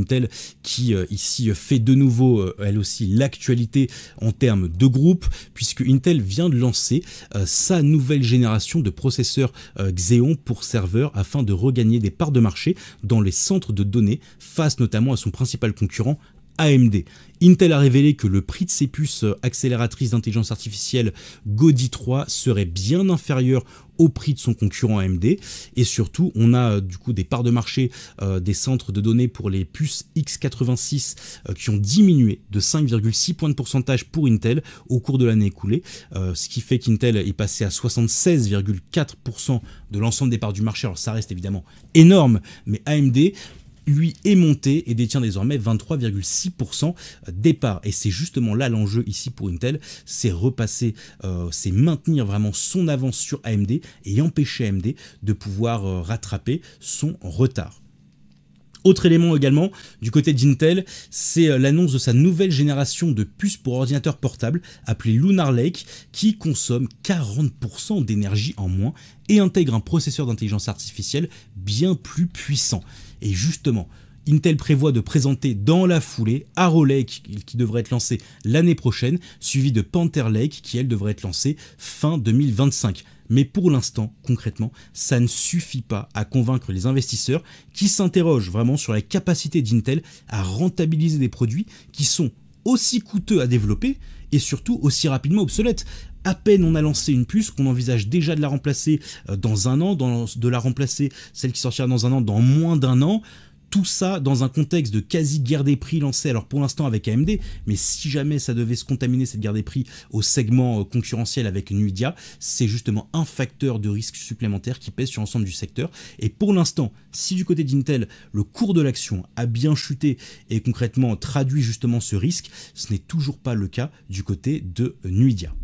Intel qui ici fait de nouveau elle aussi l'actualité en termes de groupe, puisque Intel vient de lancer sa nouvelle génération de processeurs Xeon pour serveurs afin de regagner des parts de marché dans les centres de données face notamment à son principal concurrent AMD. Intel a révélé que le prix de ses puces accélératrices d'intelligence artificielle Gaudi 3 serait bien inférieur au prix de son concurrent AMD, et surtout on a du coup des parts de marché des centres de données pour les puces x86 qui ont diminué de 5,6 points de pourcentage pour Intel au cours de l'année écoulée, ce qui fait qu'Intel est passé à 76,4% de l'ensemble des parts du marché. Alors ça reste évidemment énorme, mais AMD lui est monté et détient désormais 23,6% des parts. Et c'est justement là l'enjeu ici pour Intel, c'est repasser, c'est maintenir vraiment son avance sur AMD et empêcher AMD de pouvoir rattraper son retard. Autre élément également du côté d'Intel, c'est l'annonce de sa nouvelle génération de puces pour ordinateurs portables appelée Lunar Lake, qui consomme 40% d'énergie en moins et intègre un processeur d'intelligence artificielle bien plus puissant. Et justement, Intel prévoit de présenter dans la foulée Arrow Lake qui devrait être lancé l'année prochaine, suivi de Panther Lake qui elle devrait être lancée fin 2025. Mais pour l'instant, concrètement, ça ne suffit pas à convaincre les investisseurs qui s'interrogent vraiment sur la capacité d'Intel à rentabiliser des produits qui sont aussi coûteux à développer et surtout aussi rapidement obsolètes. À peine on a lancé une puce qu'on envisage déjà de la remplacer dans un an, de la remplacer celle qui sortira dans un an dans moins d'un an. Tout ça dans un contexte de quasi-guerre des prix lancée, alors pour l'instant avec AMD, mais si jamais ça devait se contaminer cette guerre des prix au segment concurrentiel avec Nvidia, c'est justement un facteur de risque supplémentaire qui pèse sur l'ensemble du secteur. Et pour l'instant, si du côté d'Intel, le cours de l'action a bien chuté et concrètement traduit justement ce risque, ce n'est toujours pas le cas du côté de Nvidia.